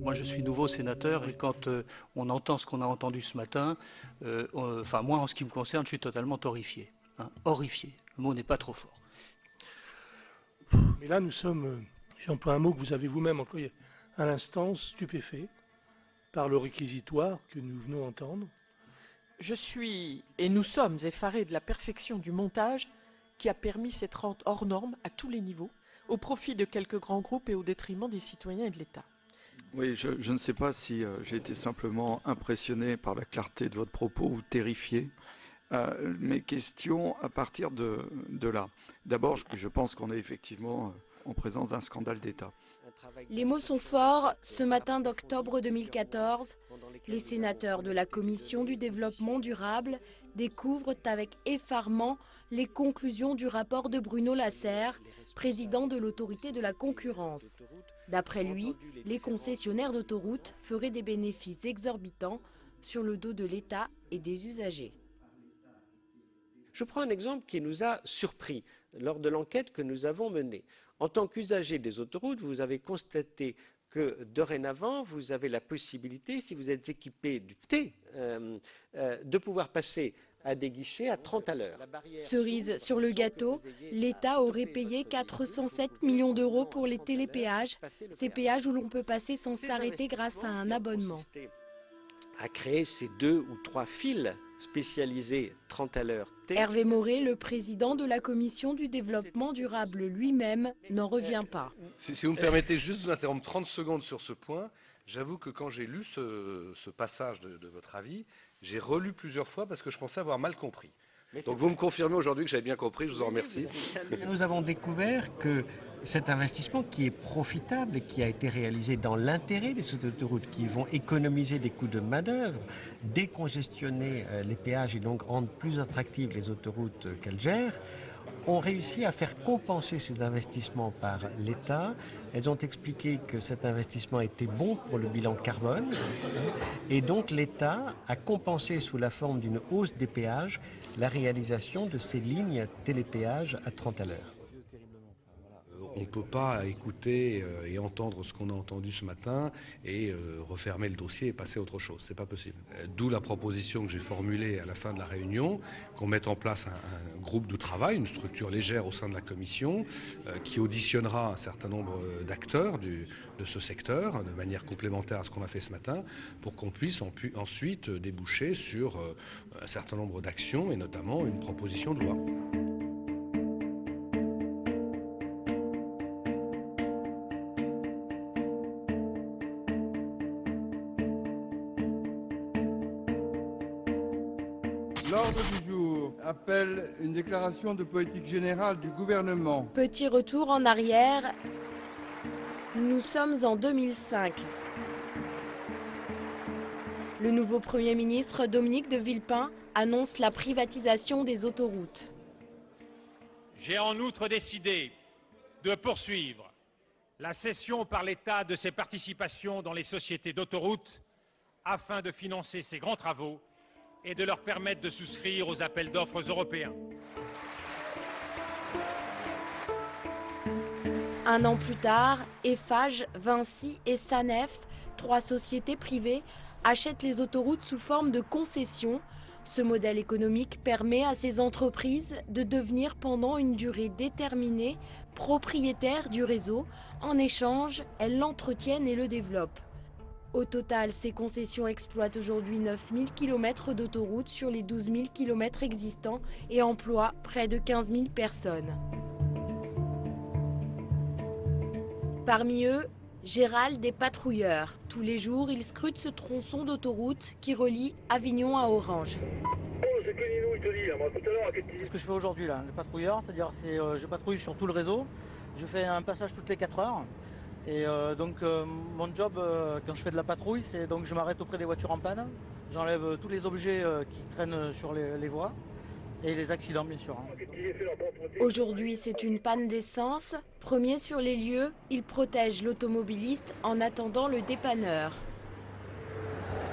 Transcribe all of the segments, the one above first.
Moi, je suis nouveau sénateur et quand on entend ce qu'on a entendu ce matin, enfin moi, en ce qui me concerne, je suis totalement horrifié. Hein, horrifié. Le mot n'est pas trop fort. Mais là, nous sommes, j'emploie un mot que vous avez vous-même employé à l'instant, stupéfait par le réquisitoire que nous venons d'entendre. Je suis, et nous sommes effarés de la perfection du montage qui a permis cette rente hors norme à tous les niveaux, au profit de quelques grands groupes et au détriment des citoyens et de l'État. Oui, je ne sais pas si j'ai été simplement impressionné par la clarté de votre propos ou terrifié. Mes questions à partir de là. D'abord, je pense qu'on est effectivement en présence d'un scandale d'État. Les mots sont forts. Ce matin d'octobre 2014, les sénateurs de la Commission du développement durable découvrent avec effarement les conclusions du rapport de Bruno Lasserre, président de l'autorité de la concurrence. D'après lui, les concessionnaires d'autoroutes feraient des bénéfices exorbitants sur le dos de l'État et des usagers. Je prends un exemple qui nous a surpris lors de l'enquête que nous avons menée. En tant qu'usager des autoroutes, vous avez constaté que dorénavant, vous avez la possibilité, si vous êtes équipé du T, de pouvoir passer à des guichets à 30 à l'heure. Cerise sur le gâteau, l'État aurait payé 407 millions d'euros pour les télépéages, ces péages où l'on peut passer sans s'arrêter grâce à un abonnement. À créer ces 2 ou 3 fils spécialisés 30 à l'heure. Hervé Maurey, le président de la Commission du développement durable lui-même, n'en revient pas. Si vous me permettez juste de vous interrompre 30 secondes sur ce point, j'avoue que quand j'ai lu ce passage de votre avis, j'ai relu plusieurs fois parce que je pensais avoir mal compris. Donc vous me confirmez aujourd'hui que j'avais bien compris, je vous en remercie. Nous avons découvert que cet investissement qui est profitable et qui a été réalisé dans l'intérêt des autoroutes qui vont économiser des coûts de main-d'œuvre, décongestionner les péages et donc rendre plus attractives les autoroutes qu'elles gèrent, ont réussi à faire compenser ces investissements par l'État. Elles ont expliqué que cet investissement était bon pour le bilan carbone et donc l'État a compensé sous la forme d'une hausse des péages la réalisation de ces lignes télépéages à 30 à l'heure. On ne peut pas écouter et entendre ce qu'on a entendu ce matin et refermer le dossier et passer à autre chose. C'est pas possible. D'où la proposition que j'ai formulée à la fin de la réunion, qu'on mette en place un groupe de travail, une structure légère au sein de la commission, qui auditionnera un certain nombre d'acteurs de ce secteur, de manière complémentaire à ce qu'on a fait ce matin, pour qu'on puisse ensuite déboucher sur un certain nombre d'actions et notamment une proposition de loi. L'ordre du jour appelle une déclaration de politique générale du gouvernement. Petit retour en arrière, nous sommes en 2005. Le nouveau Premier ministre Dominique de Villepin annonce la privatisation des autoroutes. J'ai en outre décidé de poursuivre la cession par l'État de ses participations dans les sociétés d'autoroutes afin de financer ces grands travaux et de leur permettre de souscrire aux appels d'offres européens. Un an plus tard, Eiffage, Vinci et Sanef, 3 sociétés privées, achètent les autoroutes sous forme de concessions. Ce modèle économique permet à ces entreprises de devenir pendant une durée déterminée propriétaires du réseau. En échange, elles l'entretiennent et le développent. Au total, ces concessions exploitent aujourd'hui 9000 km d'autoroutes sur les 12 000 km existants et emploient près de 15 000 personnes. Parmi eux, Gérald des patrouilleurs. Tous les jours, il scrute ce tronçon d'autoroute qui relie Avignon à Orange. C'est ce que je fais aujourd'hui là, le patrouilleur, c'est-à-dire je patrouille sur tout le réseau, je fais un passage toutes les 4 heures. Et mon job quand je fais de la patrouille, c'est donc je m'arrête auprès des voitures en panne, j'enlève tous les objets qui traînent sur les voies et les accidents bien sûr. Aujourd'hui, c'est une panne d'essence. Premier sur les lieux, il protège l'automobiliste en attendant le dépanneur.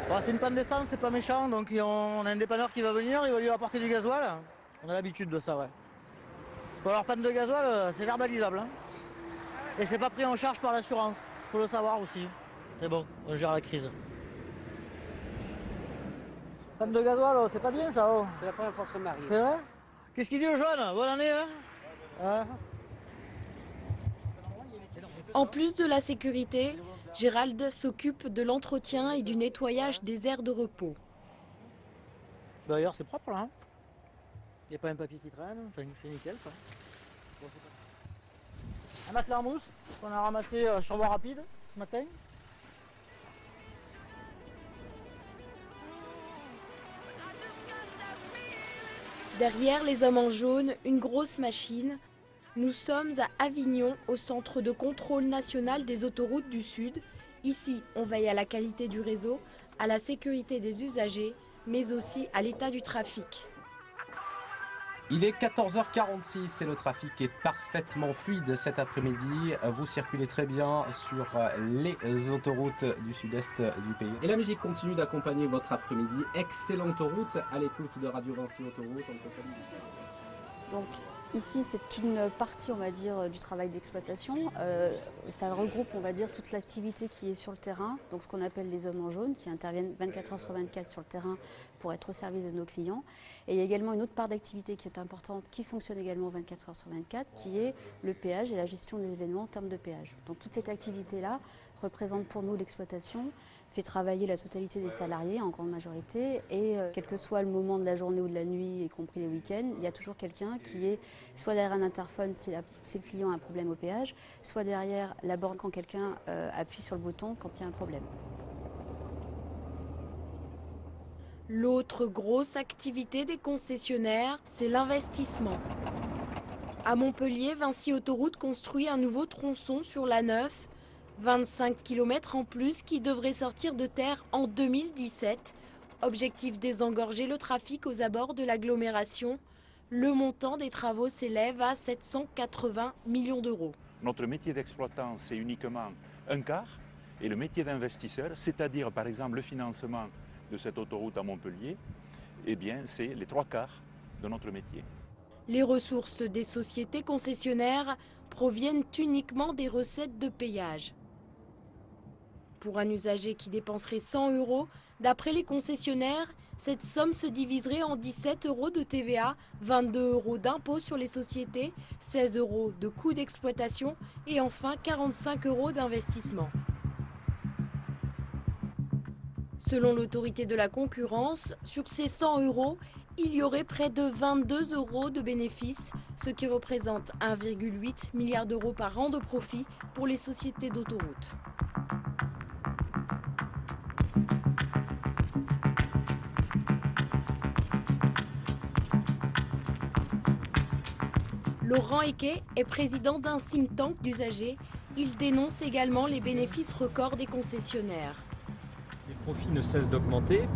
Bon, c'est une panne d'essence, c'est pas méchant, donc on a un dépanneur qui va venir, il va lui apporter du gasoil. On a l'habitude de ça, ouais. Pour leur panne de gasoil, c'est verbalisable. Hein. Et c'est pas pris en charge par l'assurance, faut le savoir aussi. C'est bon, on gère la crise. Panne de gasoil, c'est pas bien ça. Oh. C'est la première fois que ça m'arrive. C'est vrai? Qu'est-ce qu'il dit le jaune? Bonne année, hein? En plus de la sécurité, Gérald s'occupe de l'entretien et du nettoyage des aires de repos. D'ailleurs, c'est propre là. Il n'y a pas un papier qui traîne, enfin, c'est nickel. Quoi. Bon, un matelas en mousse qu'on a ramassé sur voie rapide ce matin. Derrière les hommes en jaune, une grosse machine. Nous sommes à Avignon, au centre de contrôle national des autoroutes du Sud. Ici, on veille à la qualité du réseau, à la sécurité des usagers, mais aussi à l'état du trafic. Il est 14h46 et le trafic est parfaitement fluide cet après-midi. Vous circulez très bien sur les autoroutes du sud-est du pays. Et la musique continue d'accompagner votre après-midi. Excellente route à l'écoute de Radio Vinci Autoroute. Donc ici c'est une partie, on va dire, du travail d'exploitation. Ça regroupe, on va dire, toute l'activité qui est sur le terrain, donc ce qu'on appelle les hommes en jaune, qui interviennent 24 heures sur 24 sur le terrain pour être au service de nos clients. Et il y a également une autre part d'activité qui est importante, qui fonctionne également 24 heures sur 24, qui est le péage et la gestion des événements en termes de péage. Donc toute cette activité-là représente pour nous l'exploitation, fait travailler la totalité des salariés en grande majorité et quel que soit le moment de la journée ou de la nuit, y compris les week-ends, il y a toujours quelqu'un qui est soit derrière un interphone si le client a un problème au péage, soit derrière la borne quand quelqu'un appuie sur le bouton quand il y a un problème. L'autre grosse activité des concessionnaires, c'est l'investissement. À Montpellier, Vinci Autoroute construit un nouveau tronçon sur l'A9, 25 km en plus qui devrait sortir de terre en 2017. Objectif désengorger le trafic aux abords de l'agglomération. Le montant des travaux s'élève à 780 millions d'euros. Notre métier d'exploitant, c'est uniquement un quart. Et le métier d'investisseur, c'est-à-dire par exemple le financement de cette autoroute à Montpellier, eh bien c'est les trois quarts de notre métier. Les ressources des sociétés concessionnaires proviennent uniquement des recettes de péage. Pour un usager qui dépenserait 100 €, d'après les concessionnaires, cette somme se diviserait en 17 € de TVA, 22 € d'impôt sur les sociétés, 16 € de coûts d'exploitation et enfin 45 € d'investissement. Selon l'autorité de la concurrence, sur ces 100 €, il y aurait près de 22 € de bénéfices, ce qui représente 1,8 milliard d'euros par an de profit pour les sociétés d'autoroutes. Laurent Equet est président d'un think tank d'usagers. Il dénonce également les bénéfices records des concessionnaires. Les profits ne cessent d'augmenter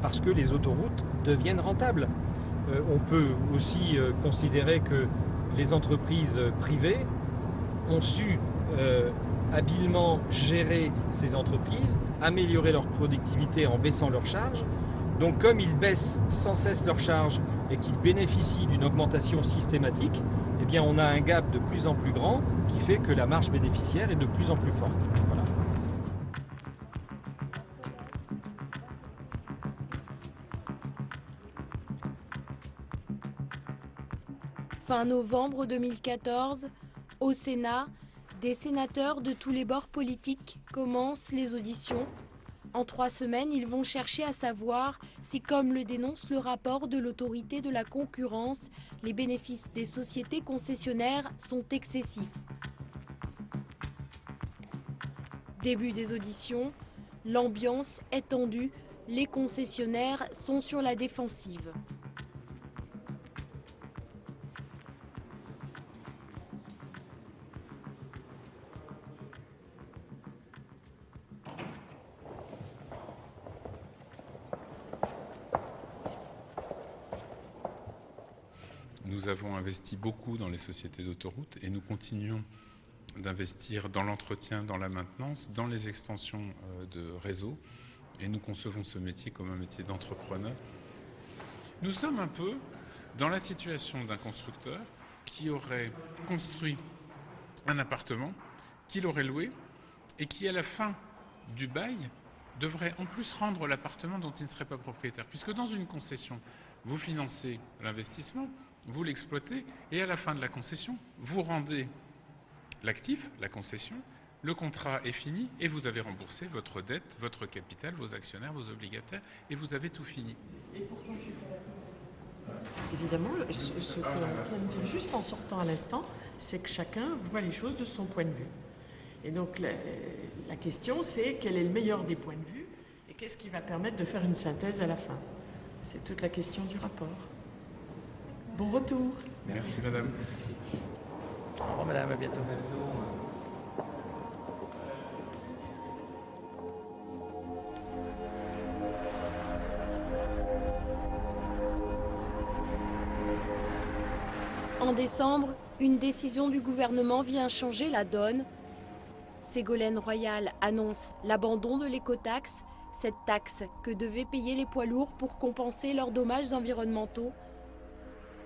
parce que les autoroutes deviennent rentables. On peut aussi considérer que les entreprises privées ont su habilement gérer ces entreprises, améliorer leur productivité en baissant leurs charges. Donc comme ils baissent sans cesse leurs charges et qu'ils bénéficient d'une augmentation systématique, eh bien on a un gap de plus en plus grand qui fait que la marge bénéficiaire est de plus en plus forte. Voilà. Fin novembre 2014, au Sénat, des sénateurs de tous les bords politiques commencent les auditions. En 3 semaines, ils vont chercher à savoir si, comme le dénonce le rapport de l'autorité de la concurrence, les bénéfices des sociétés concessionnaires sont excessifs. Début des auditions, l'ambiance est tendue, les concessionnaires sont sur la défensive. Nous avons investi beaucoup dans les sociétés d'autoroutes et nous continuons d'investir dans l'entretien, dans la maintenance, dans les extensions de réseau et nous concevons ce métier comme un métier d'entrepreneur, nous sommes un peu dans la situation d'un constructeur qui aurait construit un appartement, qu'il aurait loué et qui, à la fin du bail, devrait en plus rendre l'appartement dont il ne serait pas propriétaire. Puisque dans une concession, vous financez l'investissement, vous l'exploitez et à la fin de la concession, vous rendez l'actif, la concession, le contrat est fini et vous avez remboursé votre dette, votre capital, vos actionnaires, vos obligataires et vous avez tout fini. Et pourtant, je suis pas d'accord. Évidemment, ce que l'on vient de dire juste en sortant à l'instant, c'est que chacun voit les choses de son point de vue. Et donc la question, c'est quel est le meilleur des points de vue et qu'est-ce qui va permettre de faire une synthèse à la fin. C'est toute la question du rapport. Bon retour. Merci madame. Merci. Au revoir madame, à bientôt. En décembre, une décision du gouvernement vient changer la donne. Ségolène Royal annonce l'abandon de l'écotaxe, cette taxe que devaient payer les poids lourds pour compenser leurs dommages environnementaux.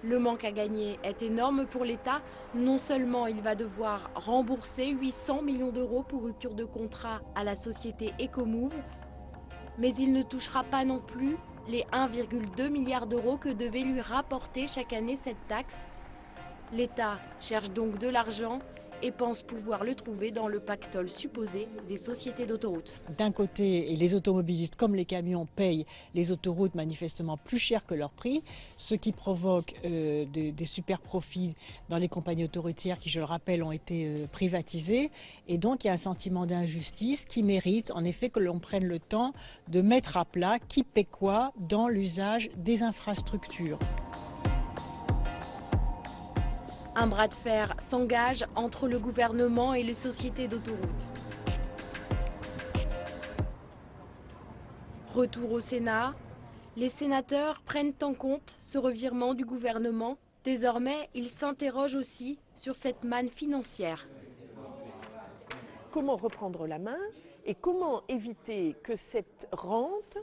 Le manque à gagner est énorme pour l'État. Non seulement il va devoir rembourser 800 millions d'euros pour rupture de contrat à la société Ecomove, mais il ne touchera pas non plus les 1,2 milliard d'euros que devait lui rapporter chaque année cette taxe. L'État cherche donc de l'argent et pense pouvoir le trouver dans le pactole supposé des sociétés d'autoroutes. D'un côté, et les automobilistes comme les camions payent les autoroutes manifestement plus cher que leur prix, ce qui provoque des super profits dans les compagnies autoroutières qui, je le rappelle, ont été privatisées. Et donc il y a un sentiment d'injustice qui mérite en effet que l'on prenne le temps de mettre à plat qui paie quoi dans l'usage des infrastructures. Un bras de fer s'engage entre le gouvernement et les sociétés d'autoroutes. Retour au Sénat, les sénateurs prennent en compte ce revirement du gouvernement. Désormais, ils s'interrogent aussi sur cette manne financière. Comment reprendre la main et comment éviter que cette rente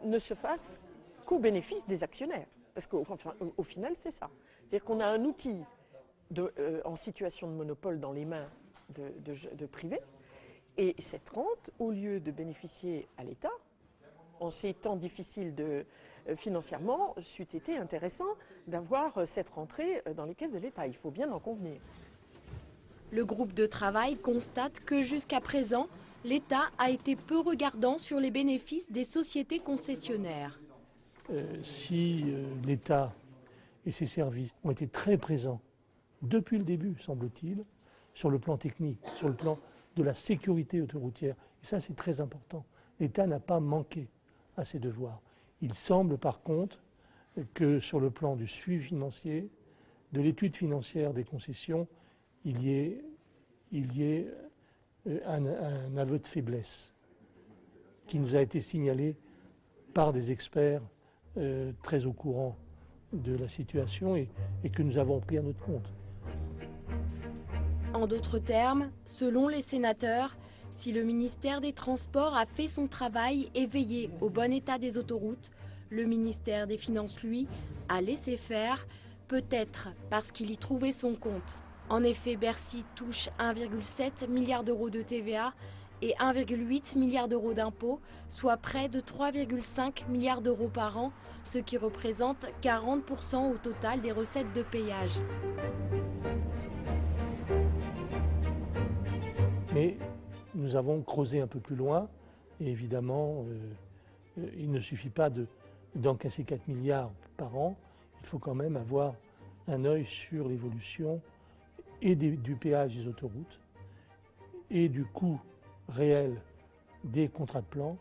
ne se fasse qu'au bénéfice des actionnaires? Parce qu'au final, c'est ça. C'est-à-dire qu'on a un outil en situation de monopole dans les mains de privés. Et cette rente, au lieu de bénéficier à l'État, en ces temps difficiles financièrement, c'eût été intéressant d'avoir cette rentrée dans les caisses de l'État. Il faut bien en convenir. Le groupe de travail constate que jusqu'à présent, l'État a été peu regardant sur les bénéfices des sociétés concessionnaires. Si l'État et ses services ont été très présents depuis le début, semble-t-il, sur le plan technique, sur le plan de la sécurité autoroutière. Et ça, c'est très important. L'État n'a pas manqué à ses devoirs. Il semble, par contre, que sur le plan du suivi financier, de l'étude financière des concessions, il y ait un aveu de faiblesse qui nous a été signalé par des experts très au courant de la situation et que nous avons pris à notre compte. En d'autres termes, selon les sénateurs, si le ministère des Transports a fait son travail et veillé au bon état des autoroutes, le ministère des Finances, lui, a laissé faire, peut-être parce qu'il y trouvait son compte. En effet, Bercy touche 1,7 milliard d'euros de TVA et 1,8 milliard d'euros d'impôts, soit près de 3,5 milliards d'euros par an, ce qui représente 40% au total des recettes de péage. Mais nous avons creusé un peu plus loin et évidemment, il ne suffit pas d'encaisser 4 milliards par an. Il faut quand même avoir un œil sur l'évolution et du péage des autoroutes et du coût réel des contrats de plan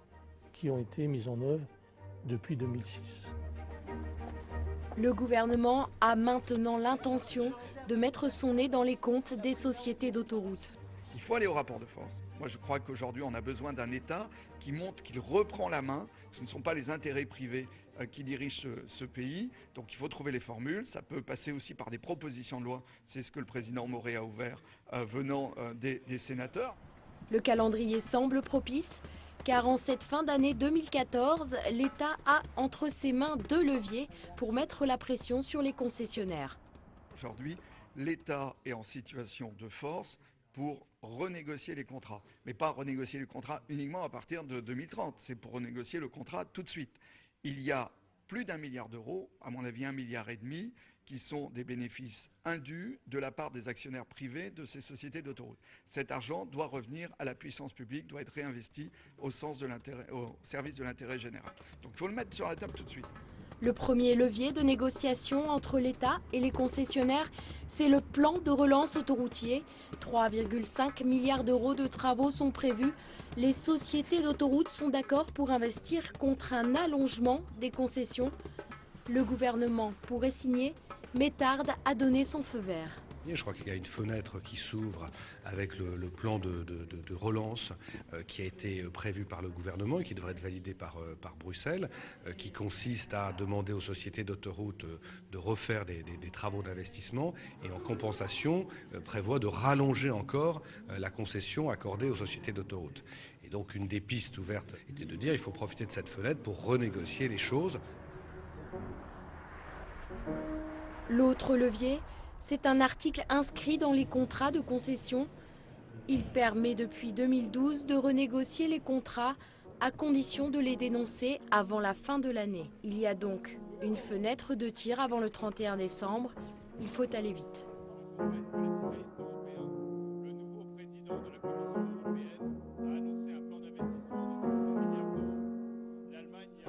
qui ont été mis en œuvre depuis 2006. Le gouvernement a maintenant l'intention de mettre son nez dans les comptes des sociétés d'autoroutes. Il faut aller au rapport de force. Moi, je crois qu'aujourd'hui, on a besoin d'un État qui montre qu'il reprend la main. Ce ne sont pas les intérêts privés qui dirigent ce pays. Donc, il faut trouver les formules. Ça peut passer aussi par des propositions de loi. C'est ce que le président Maurey a ouvert venant des sénateurs. Le calendrier semble propice. Car en cette fin d'année 2014, l'État a entre ses mains 2 leviers pour mettre la pression sur les concessionnaires. Aujourd'hui, l'État est en situation de force pour renégocier les contrats. Mais pas renégocier les contrats uniquement à partir de 2030, c'est pour renégocier le contrat tout de suite. Il y a plus d'1 milliard d'euros, à mon avis 1,5 milliard, qui sont des bénéfices indus de la part des actionnaires privés de ces sociétés d'autoroutes. Cet argent doit revenir à la puissance publique, doit être réinvesti au service de l'intérêt général. Donc il faut le mettre sur la table tout de suite. Le premier levier de négociation entre l'État et les concessionnaires, c'est le plan de relance autoroutier. 3,5 milliards d'euros de travaux sont prévus. Les sociétés d'autoroutes sont d'accord pour investir contre un allongement des concessions. Le gouvernement pourrait signer, mais tarde à donner son feu vert. Je crois qu'il y a une fenêtre qui s'ouvre avec le plan de relance qui a été prévu par le gouvernement et qui devrait être validé par Bruxelles, qui consiste à demander aux sociétés d'autoroutes de refaire des travaux d'investissement et en compensation prévoit de rallonger encore la concession accordée aux sociétés d'autoroutes. Et donc une des pistes ouvertes était de dire qu'il faut profiter de cette fenêtre pour renégocier les choses. L'autre levier, c'est un article inscrit dans les contrats de concession. Il permet depuis 2012 de renégocier les contrats à condition de les dénoncer avant la fin de l'année. Il y a donc une fenêtre de tir avant le 31 décembre. Il faut aller vite.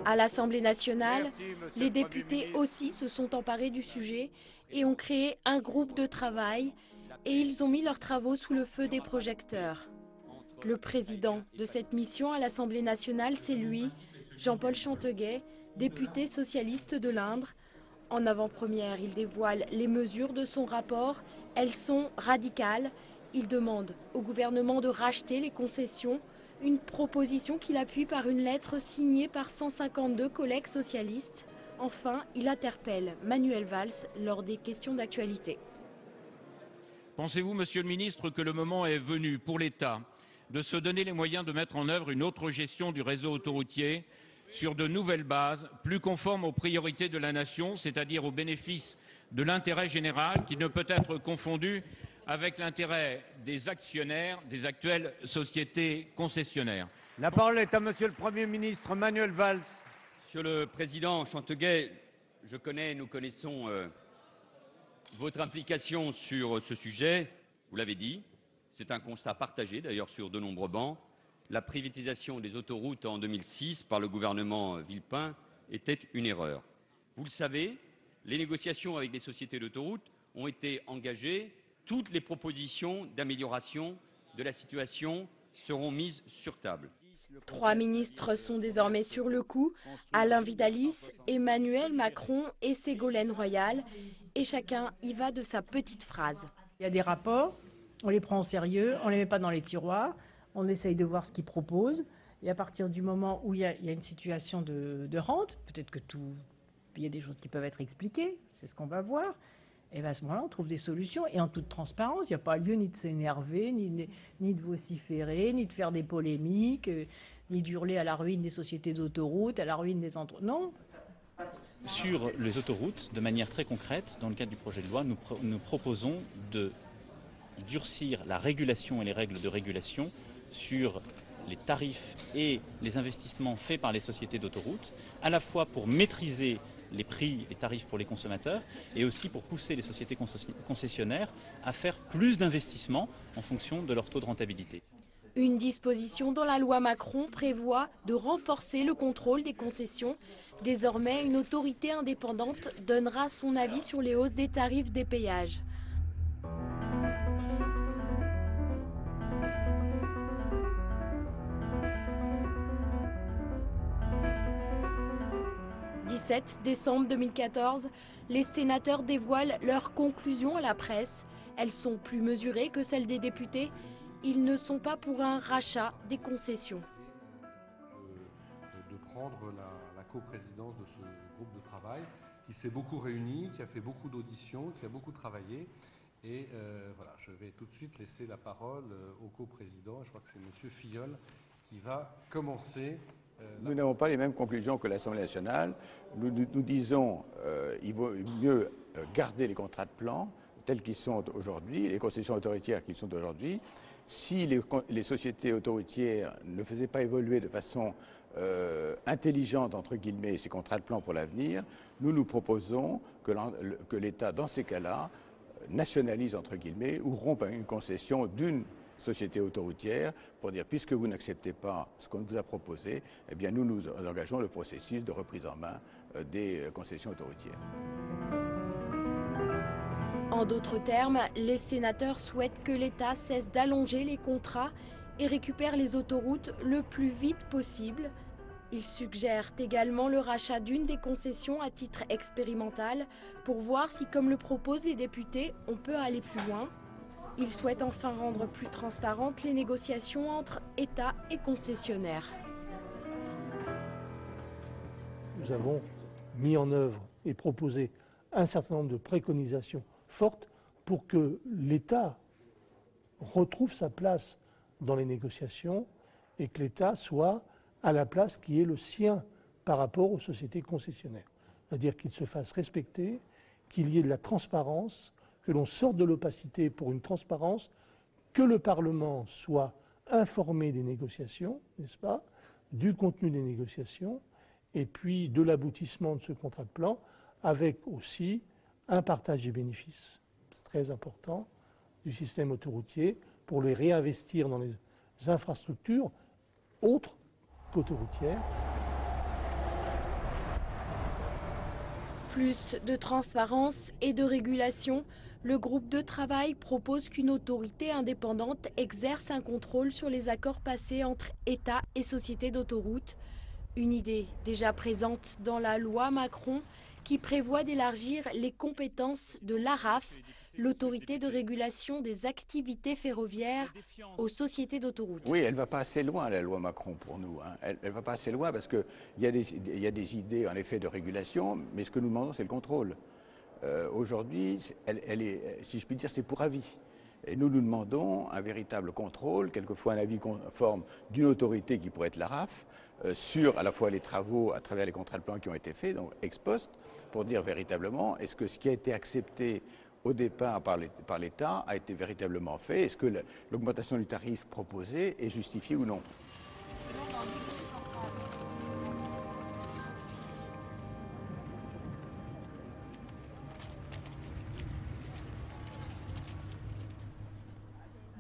À l'Assemblée nationale, les députés aussi se sont emparés du sujet et ont créé un groupe de travail et ils ont mis leurs travaux sous le feu des projecteurs. Le président de cette mission à l'Assemblée nationale, c'est lui, Jean-Paul Chanteguet, député socialiste de l'Indre. En avant-première, il dévoile les mesures de son rapport. Elles sont radicales. Il demande au gouvernement de racheter les concessions. Une proposition qu'il appuie par une lettre signée par 152 collègues socialistes. Enfin, il interpelle Manuel Valls lors des questions d'actualité. Pensez-vous, Monsieur le Ministre, que le moment est venu pour l'État de se donner les moyens de mettre en œuvre une autre gestion du réseau autoroutier sur de nouvelles bases, plus conformes aux priorités de la nation, c'est-à-dire au bénéfice de l'intérêt général, qui ne peut être confondu avec l'intérêt des actionnaires des actuelles sociétés concessionnaires? La parole est à Monsieur le Premier ministre Manuel Valls. Monsieur le Président Chanteguet, nous connaissons votre implication sur ce sujet, vous l'avez dit, c'est un constat partagé d'ailleurs sur de nombreux bancs. La privatisation des autoroutes en 2006 par le gouvernement Villepin était une erreur. Vous le savez, les négociations avec les sociétés d'autoroutes ont été engagées. Toutes les propositions d'amélioration de la situation seront mises sur table. 3 ministres sont désormais sur le coup, Alain Vidalis, Emmanuel Macron et Ségolène Royal, et chacun y va de sa petite phrase. Il y a des rapports, on les prend au sérieux, on ne les met pas dans les tiroirs, on essaye de voir ce qu'ils proposent, et à partir du moment où il y a une situation de rente, peut-être que il y a des choses qui peuvent être expliquées, c'est ce qu'on va voir. Et bien à ce moment-là, on trouve des solutions. Et en toute transparence, il n'y a pas lieu ni de s'énerver, ni de vociférer, ni de faire des polémiques, ni d'hurler à la ruine des sociétés d'autoroutes, à la ruine des entreprises. Non. Sur les autoroutes, de manière très concrète, dans le cadre du projet de loi, nous proposons de durcir la régulation et les règles de régulation sur les tarifs et les investissements faits par les sociétés d'autoroutes, à la fois pour maîtriser les prix et tarifs pour les consommateurs et aussi pour pousser les sociétés concessionnaires à faire plus d'investissements en fonction de leur taux de rentabilité. Une disposition dans la loi Macron prévoit de renforcer le contrôle des concessions. Désormais, une autorité indépendante donnera son avis sur les hausses des tarifs des péages. Le 17 décembre 2014, les sénateurs dévoilent leurs conclusions à la presse. Elles sont plus mesurées que celles des députés. Ils ne sont pas pour un rachat des concessions. De prendre la coprésidence de ce groupe de travail qui s'est beaucoup réuni, qui a fait beaucoup d'auditions, qui a beaucoup travaillé. Et voilà, je vais tout de suite laisser la parole au coprésident. Je crois que c'est M. Filleul qui va commencer. Nous n'avons pas les mêmes conclusions que l'Assemblée nationale. Nous disons qu'il vaut mieux garder les contrats de plan tels qu'ils sont aujourd'hui, les concessions autoroutières qu'ils sont aujourd'hui. Si les sociétés autoroutières ne faisaient pas évoluer de façon intelligente, entre guillemets, ces contrats de plan pour l'avenir, nous proposons que l'État, dans ces cas-là, nationalise, entre guillemets, ou rompe une concession d'une société autoroutière pour dire, puisque vous n'acceptez pas ce qu'on vous a proposé, eh bien nous engageons le processus de reprise en main des concessions autoroutières. En d'autres termes, les sénateurs souhaitent que l'État cesse d'allonger les contrats et récupère les autoroutes le plus vite possible. Ils suggèrent également le rachat d'une des concessions à titre expérimental pour voir si, comme le proposent les députés, on peut aller plus loin. Ils souhaitent enfin rendre plus transparentes les négociations entre État et concessionnaires. Nous avons mis en œuvre et proposé un certain nombre de préconisations fortes pour que l'État retrouve sa place dans les négociations et que l'État soit à la place qui est le sien par rapport aux sociétés concessionnaires. C'est-à-dire qu'il se fasse respecter, qu'il y ait de la transparence, que l'on sorte de l'opacité pour une transparence, que le Parlement soit informé des négociations, n'est-ce pas, du contenu des négociations, et puis de l'aboutissement de ce contrat de plan, avec aussi un partage des bénéfices, c'est très important, du système autoroutier, pour les réinvestir dans les infrastructures autres qu'autoroutières. Plus de transparence et de régulation, le groupe de travail propose qu'une autorité indépendante exerce un contrôle sur les accords passés entre État et sociétés d'autoroutes. Une idée déjà présente dans la loi Macron qui prévoit d'élargir les compétences de l'ARAF, l'autorité de régulation des activités ferroviaires, aux sociétés d'autoroutes. Oui, elle ne va pas assez loin, la loi Macron, pour nous. Elle ne va pas assez loin parce qu'il y a des idées, en effet, de régulation, mais ce que nous demandons, c'est le contrôle. Aujourd'hui, si je puis dire, c'est pour avis. Et nous demandons un véritable contrôle, quelquefois un avis conforme d'une autorité qui pourrait être l'ARAF, sur à la fois les travaux à travers les contrats de plan qui ont été faits, donc ex post, pour dire véritablement est-ce que ce qui a été accepté au départ par l'État a été véritablement fait, est-ce que l'augmentation du tarif proposée est justifiée ou non.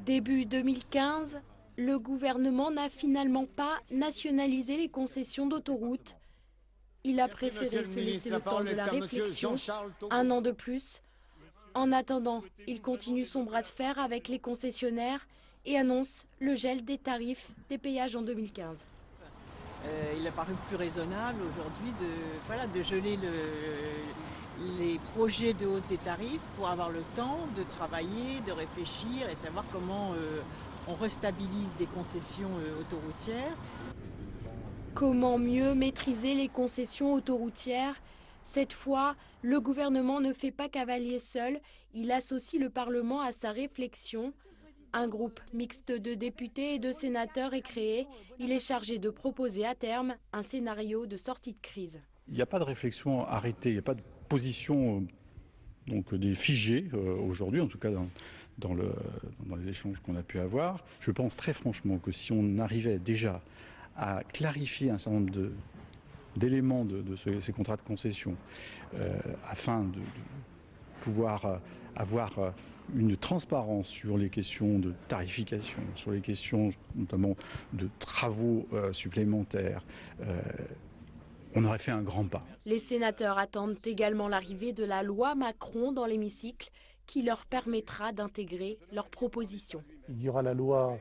Début 2015, le gouvernement n'a finalement pas nationalisé les concessions d'autoroutes. Il a préféré se laisser le temps de la réflexion, un an de plus. En attendant, il continue son bras de fer avec les concessionnaires et annonce le gel des tarifs des péages en 2015. Il a paru plus raisonnable aujourd'hui de geler les projets de hausse des tarifs pour avoir le temps de travailler, de réfléchir et de savoir comment on restabilise des concessions autoroutières. Comment mieux maîtriser les concessions autoroutières ? Cette fois, le gouvernement ne fait pas cavalier seul, il associe le Parlement à sa réflexion. Un groupe mixte de députés et de sénateurs est créé. Il est chargé de proposer à terme un scénario de sortie de crise. Il n'y a pas de réflexion arrêtée, il n'y a pas de position des figée aujourd'hui, en tout cas dans les échanges qu'on a pu avoir. Je pense très franchement que si on arrivait déjà à clarifier un certain nombre d'éléments de ces contrats de concession afin de pouvoir avoir une transparence sur les questions de tarification, sur les questions notamment de travaux supplémentaires, on aurait fait un grand pas. Les sénateurs attendent également l'arrivée de la loi Macron dans l'hémicycle qui leur permettra d'intégrer leurs propositions. Il y aura la loi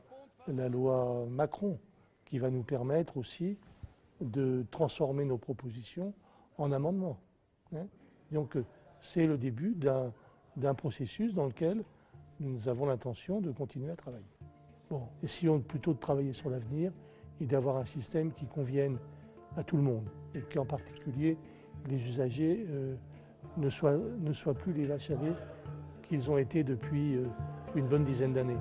Macron qui va nous permettre aussi de transformer nos propositions en amendements. Donc c'est le début d'un processus dans lequel nous avons l'intention de continuer à travailler. Bon, essayons plutôt de travailler sur l'avenir et d'avoir un système qui convienne à tout le monde et qu'en particulier les usagers ne soient plus les vaches à lait qu'ils ont été depuis une bonne dizaine d'années.